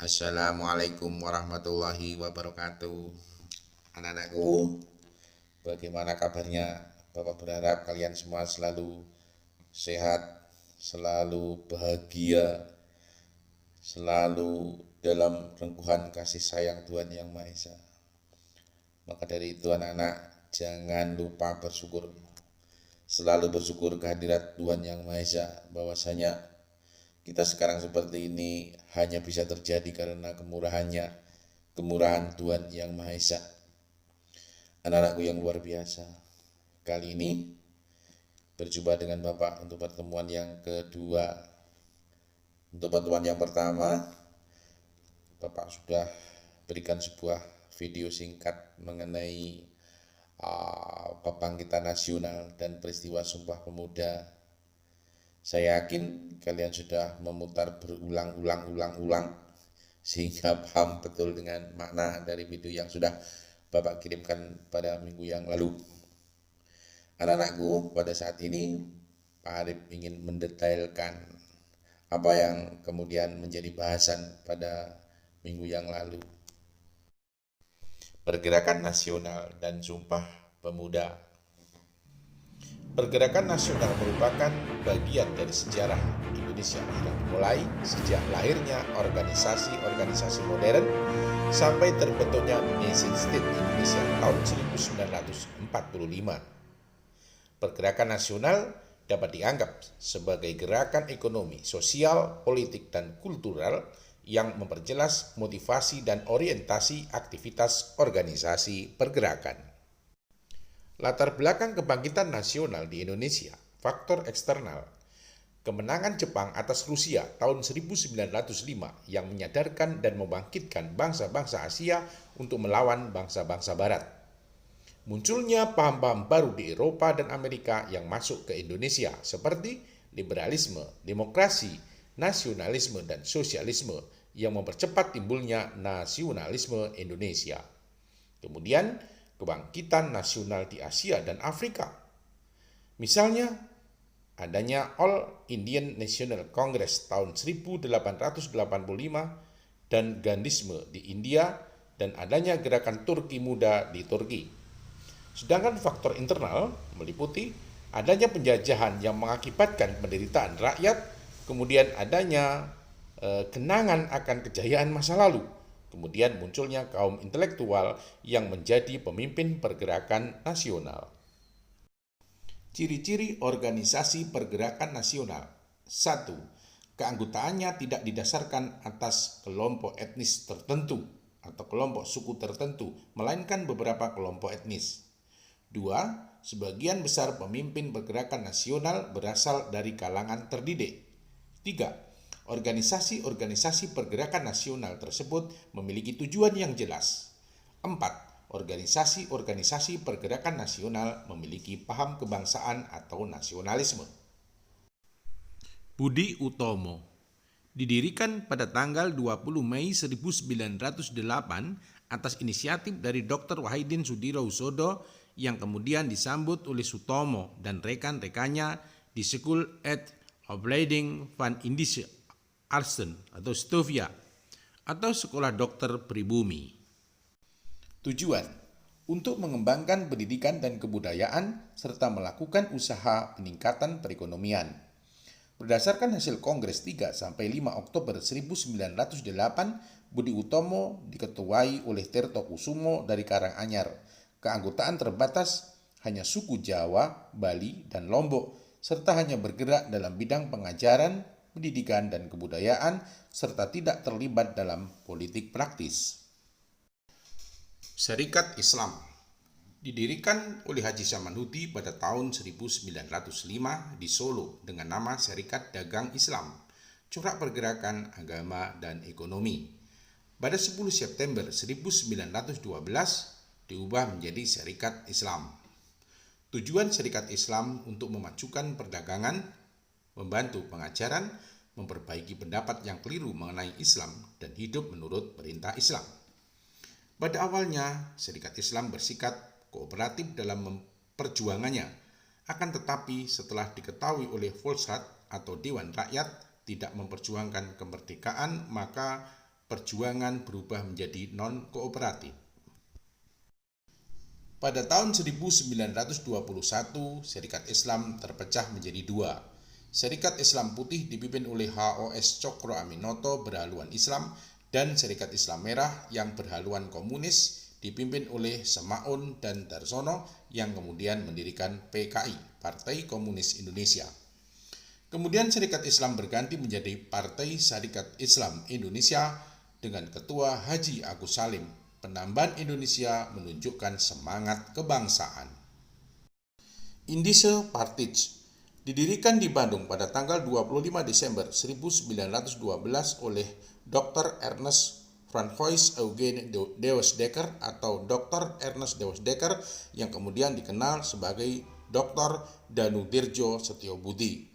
Assalamualaikum warahmatullahi wabarakatuh. Anak-anakku, bagaimana kabarnya? Bapak berharap kalian semua selalu sehat, selalu bahagia, selalu dalam rengkuhan kasih sayang Tuhan Yang Maha Esa. Maka dari itu anak-anak, jangan lupa bersyukur. Selalu bersyukur kehadirat Tuhan Yang Maha Esa, bahwasanya kita sekarang seperti ini hanya bisa terjadi karena kemurahannya, kemurahan Tuhan Yang Maha Esa. Anak-anakku yang luar biasa, kali ini berjumpa dengan Bapak untuk pertemuan yang kedua. Untuk pertemuan yang pertama, Bapak sudah berikan sebuah video singkat mengenai kebangkitan nasional dan peristiwa Sumpah Pemuda. Saya yakin kalian sudah memutar berulang-ulang sehingga paham betul dengan makna dari video yang sudah Bapak kirimkan pada minggu yang lalu. Anak-anakku, pada saat ini Pak Arif ingin mendetailkan apa yang kemudian menjadi bahasan pada minggu yang lalu. Pergerakan nasional dan Sumpah Pemuda. Pergerakan nasional merupakan bagian dari sejarah Indonesia yang dimulai sejak lahirnya organisasi-organisasi modern sampai terbentuknya Nation State Indonesia tahun 1945. Pergerakan nasional dapat dianggap sebagai gerakan ekonomi, sosial, politik, dan kultural yang memperjelas motivasi dan orientasi aktivitas organisasi pergerakan. Latar belakang kebangkitan nasional di Indonesia, faktor eksternal. Kemenangan Jepang atas Rusia tahun 1905 yang menyadarkan dan membangkitkan bangsa-bangsa Asia untuk melawan bangsa-bangsa Barat. Munculnya paham-paham baru di Eropa dan Amerika yang masuk ke Indonesia seperti liberalisme, demokrasi, nasionalisme, dan sosialisme yang mempercepat timbulnya nasionalisme Indonesia. Kemudian, kebangkitan nasional di Asia dan Afrika. Misalnya, adanya All Indian National Congress tahun 1885 dan Gandhisme di India dan adanya gerakan Turki Muda di Turki. Sedangkan faktor internal meliputi adanya penjajahan yang mengakibatkan penderitaan rakyat, kemudian adanya kenangan akan kejayaan masa lalu. Kemudian munculnya kaum intelektual yang menjadi pemimpin pergerakan nasional. Ciri-ciri organisasi pergerakan nasional. 1. Keanggotaannya tidak didasarkan atas kelompok etnis tertentu atau kelompok suku tertentu, melainkan beberapa kelompok etnis. 2. Sebagian besar pemimpin pergerakan nasional berasal dari kalangan terdidik. 3. Organisasi-organisasi pergerakan nasional tersebut memiliki tujuan yang jelas. 4. Organisasi-organisasi pergerakan nasional memiliki paham kebangsaan atau nasionalisme. Budi Utomo didirikan pada tanggal 20 Mei 1908 atas inisiatif dari Dr. Wahidin Sudirohusodo yang kemudian disambut oleh Sutomo dan rekan-rekannya di School at Opleiding van Indische Artsen atau Stovia atau Sekolah Dokter Pribumi. Tujuan untuk mengembangkan pendidikan dan kebudayaan serta melakukan usaha peningkatan perekonomian. Berdasarkan hasil Kongres 3-5 Oktober 1908, Budi Utomo diketuai oleh Tirto Kusumo dari Karanganyar. Keanggotaan terbatas hanya suku Jawa, Bali, dan Lombok, serta hanya bergerak dalam bidang pengajaran, pendidikan, dan kebudayaan, serta tidak terlibat dalam politik praktis. Serikat Islam didirikan oleh Haji Samanhudi pada tahun 1905 di Solo dengan nama Serikat Dagang Islam, corak pergerakan agama dan ekonomi. Pada 10 September 1912 diubah menjadi Serikat Islam. Tujuan Serikat Islam untuk memajukan perdagangan, membantu pengajaran, memperbaiki pendapat yang keliru mengenai Islam, dan hidup menurut perintah Islam. Pada awalnya, Serikat Islam bersikap kooperatif dalam perjuangannya, akan tetapi setelah diketahui oleh Volksraad atau Dewan Rakyat tidak memperjuangkan kemerdekaan, maka perjuangan berubah menjadi non-kooperatif. Pada tahun 1921, Serikat Islam terpecah menjadi dua. Serikat Islam Putih dipimpin oleh HOS Cokro Aminoto berhaluan Islam dan Serikat Islam Merah yang berhaluan komunis dipimpin oleh Semaun dan Darsono yang kemudian mendirikan PKI, Partai Komunis Indonesia. Kemudian Serikat Islam berganti menjadi Partai Syarikat Islam Indonesia dengan Ketua Haji Agus Salim. Penambahan Indonesia menunjukkan semangat kebangsaan. Indische Partij didirikan di Bandung pada tanggal 25 Desember 1912 oleh Dr. Ernest Francois Eugen Deusdeker atau Dr. Ernest Deusdeker yang kemudian dikenal sebagai Dr. Danudirjo Setiobudi.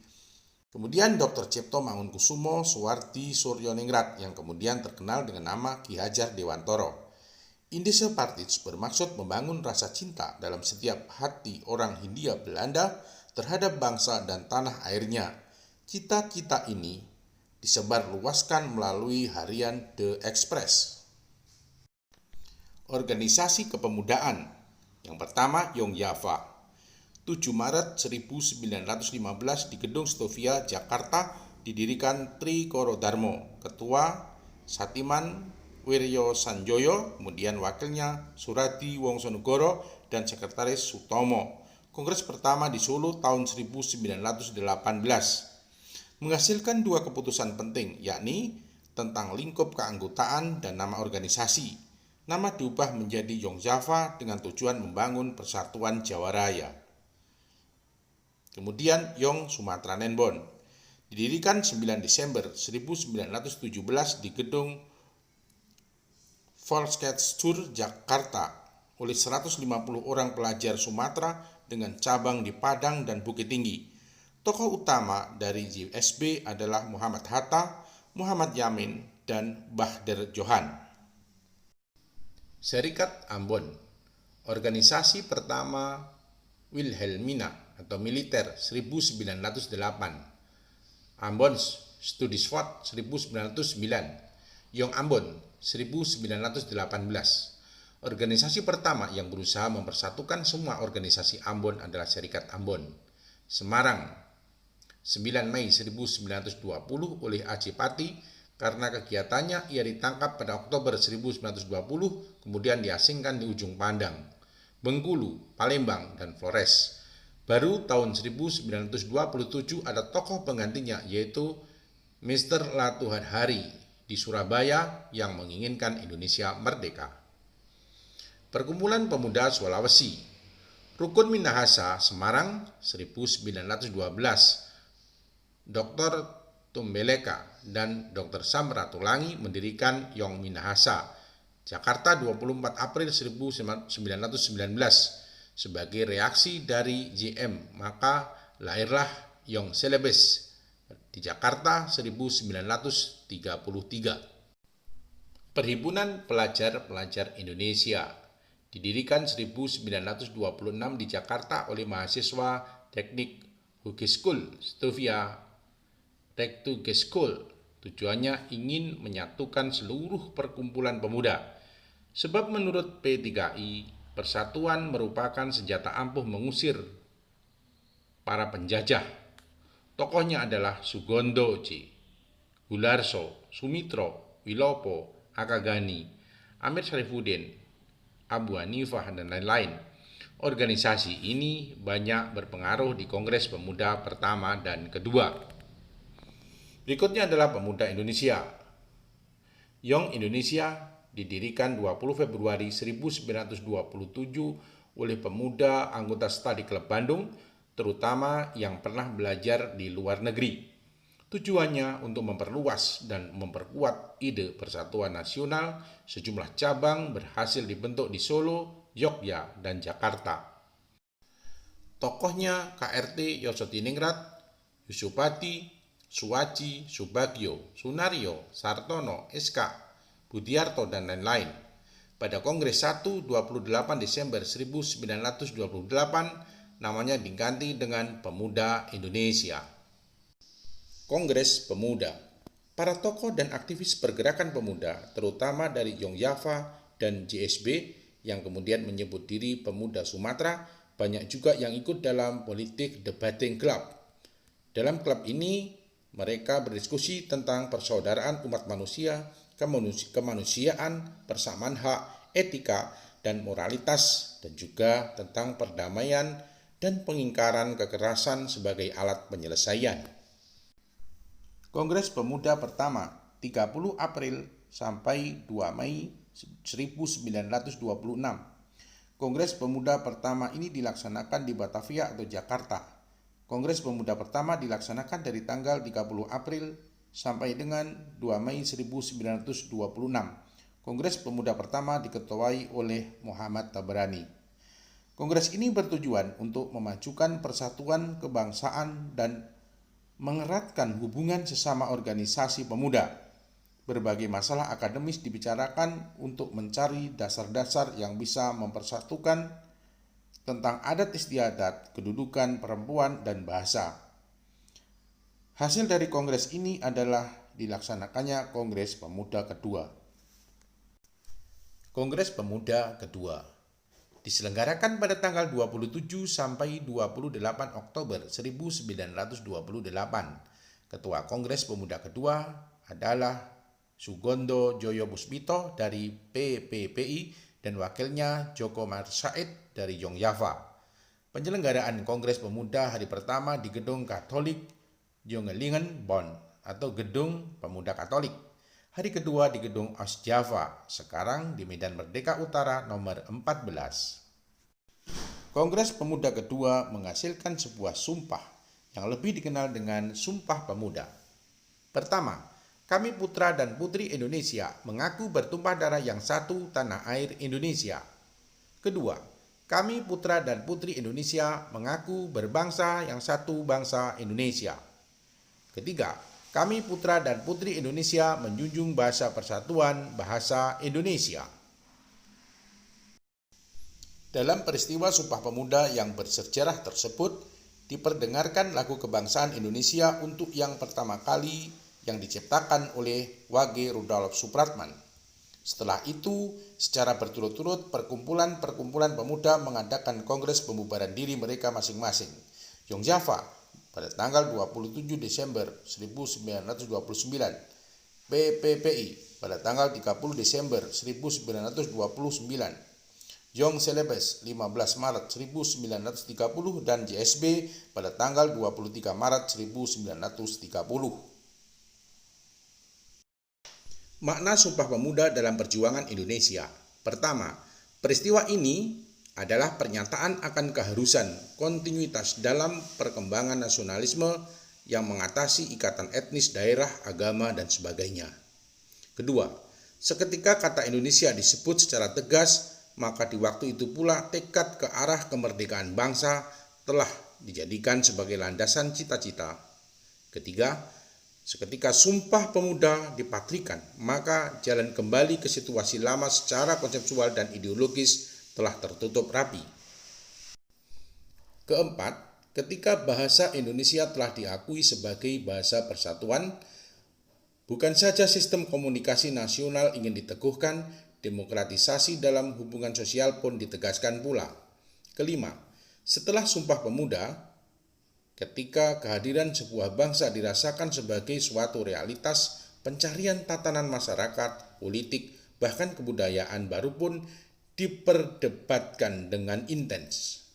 Kemudian Dr. Cipto Mangunkusumo Suwardi Suryoningrat yang kemudian terkenal dengan nama Ki Hajar Dewantoro. Indische Partij bermaksud membangun rasa cinta dalam setiap hati orang Hindia Belanda terhadap bangsa dan tanah airnya. Cita-cita ini disebarluaskan melalui harian The Express. Organisasi kepemudaan. Yang pertama, Young Java. 7 Maret 1915 di Gedung Stovia, Jakarta, didirikan Tri Koro Darmo, Ketua Satiman Wiryo Sanjoyo, kemudian wakilnya Suradi Wongsonegoro, dan Sekretaris Sutomo. Kongres pertama di Solo tahun 1918 menghasilkan dua keputusan penting, yakni tentang lingkup keanggotaan dan nama organisasi. Nama diubah menjadi Young Java dengan tujuan membangun persatuan Jawa Raya. Kemudian Young Sumatera Nenbon didirikan 9 Desember 1917 di Gedung Volkskerktour, Jakarta oleh 150 orang pelajar Sumatera dengan cabang di Padang dan Bukit Tinggi. Tokoh utama dari JSB adalah Muhammad Hatta, Muhammad Yamin, dan Bahder Johan. Serikat Ambon, organisasi pertama Wilhelmina atau militer 1908. Ambon Studisfort 1909. Young Ambon 1918. Organisasi pertama yang berusaha mempersatukan semua organisasi Ambon adalah Serikat Ambon. Semarang, 9 Mei 1920 oleh Aceh Pati karena kegiatannya ia ditangkap pada Oktober 1920 kemudian diasingkan di Ujung Pandang, Bengkulu, Palembang, dan Flores. Baru tahun 1927 ada tokoh penggantinya yaitu Mr. Latuhan Hari di Surabaya yang menginginkan Indonesia merdeka. Perkumpulan Pemuda Sulawesi, Rukun Minahasa, Semarang 1912. Dr. Tumbeleka dan Dr. Sam Ratulangi mendirikan Young Minahasa, Jakarta 24 April 1919 sebagai reaksi dari JM, maka lahirlah Young Celebes di Jakarta 1933. Perhimpunan Pelajar-Pelajar Indonesia didirikan 1926 di Jakarta oleh mahasiswa Teknik Hogeschool Stovia Rektogeschool. Tujuannya ingin menyatukan seluruh perkumpulan pemuda. Sebab menurut P3I, persatuan merupakan senjata ampuh mengusir para penjajah. Tokohnya adalah Sugondo C, Gularso, Sumitro, Wilopo, Akagani, Amir Syarifuddin, Abu Hanifah, dan lain-lain. Organisasi ini banyak berpengaruh di Kongres Pemuda pertama dan kedua. Berikutnya adalah Pemuda Indonesia. Young Indonesia didirikan 20 Februari 1927 oleh pemuda anggota Study Club Bandung, terutama yang pernah belajar di luar negeri. Tujuannya untuk memperluas dan memperkuat ide persatuan nasional. Sejumlah cabang berhasil dibentuk di Solo, Yogyakarta, dan Jakarta. Tokohnya KRT Yosotiningrat, Yusupati, Suwaji, Subagio, Sunario, Sartono, SK, Budiarto, dan lain-lain. Pada Kongres 1 28 Desember 1928 namanya diganti dengan Pemuda Indonesia. Kongres Pemuda Para tokoh dan aktivis pergerakan pemuda, terutama dari Yongjava dan JSB yang kemudian menyebut diri Pemuda Sumatera, banyak juga yang ikut dalam politik debating club. Dalam klub ini, mereka berdiskusi tentang persaudaraan umat manusia, kemanusiaan, persamaan hak, etika, dan moralitas, dan juga tentang perdamaian dan pengingkaran kekerasan sebagai alat penyelesaian. Kongres Pemuda pertama 30 April sampai 2 Mei 1926. Kongres Pemuda pertama ini dilaksanakan di Batavia atau Jakarta. Kongres Pemuda pertama dilaksanakan dari tanggal 30 April sampai dengan 2 Mei 1926. Kongres Pemuda pertama diketuai oleh Muhammad Tabrani. Kongres ini bertujuan untuk memajukan persatuan kebangsaan dan mengeratkan hubungan sesama organisasi pemuda. Berbagai masalah akademis dibicarakan untuk mencari dasar-dasar yang bisa mempersatukan tentang adat istiadat, kedudukan perempuan, dan bahasa. Hasil dari kongres ini adalah dilaksanakannya Kongres Pemuda kedua. Kongres Pemuda kedua diselenggarakan pada tanggal 27 sampai 28 Oktober 1928. Ketua Kongres Pemuda kedua adalah Sugondo Joyo Puspito dari PPPI dan wakilnya Joko Marsaid dari Yongjava. Penyelenggaraan Kongres Pemuda hari pertama di Gedung Katolik Jongelingen Bonn atau Gedung Pemuda Katolik. Hari kedua di Gedung Ostjava, sekarang di Medan Merdeka Utara nomor 14. Kongres Pemuda kedua menghasilkan sebuah sumpah yang lebih dikenal dengan Sumpah Pemuda. Pertama, kami putra dan putri Indonesia mengaku bertumpah darah yang satu tanah air Indonesia. Kedua, kami putra dan putri Indonesia mengaku berbangsa yang satu bangsa Indonesia. Ketiga, kami putra dan putri Indonesia menjunjung bahasa persatuan bahasa Indonesia. Dalam peristiwa Sumpah Pemuda yang bersejarah tersebut, diperdengarkan lagu kebangsaan Indonesia untuk yang pertama kali yang diciptakan oleh Wage Rudolf Supratman. Setelah itu, secara berturut-turut perkumpulan-perkumpulan pemuda mengadakan kongres pembubaran diri mereka masing-masing. Yongjava pada tanggal 27 Desember 1929, PPPI pada tanggal 30 Desember 1929, Yongselebes 15 Maret 1930, dan JSB pada tanggal 23 Maret 1930. Makna Sumpah Pemuda dalam perjuangan Indonesia. Pertama, peristiwa ini adalah pernyataan akan keharusan kontinuitas dalam perkembangan nasionalisme yang mengatasi ikatan etnis, daerah, agama, dan sebagainya. Kedua, seketika kata Indonesia disebut secara tegas, maka di waktu itu pula tekad ke arah kemerdekaan bangsa telah dijadikan sebagai landasan cita-cita. Ketiga, seketika Sumpah Pemuda dipatrikan, maka jalan kembali ke situasi lama secara konseptual dan ideologis telah tertutup rapi. Keempat, ketika bahasa Indonesia telah diakui sebagai bahasa persatuan, bukan saja sistem komunikasi nasional ingin diteguhkan, demokratisasi dalam hubungan sosial pun ditegaskan pula. Kelima, setelah Sumpah Pemuda, ketika kehadiran sebuah bangsa dirasakan sebagai suatu realitas, pencarian tatanan masyarakat, politik, bahkan kebudayaan baru pun diperdebatkan dengan intens.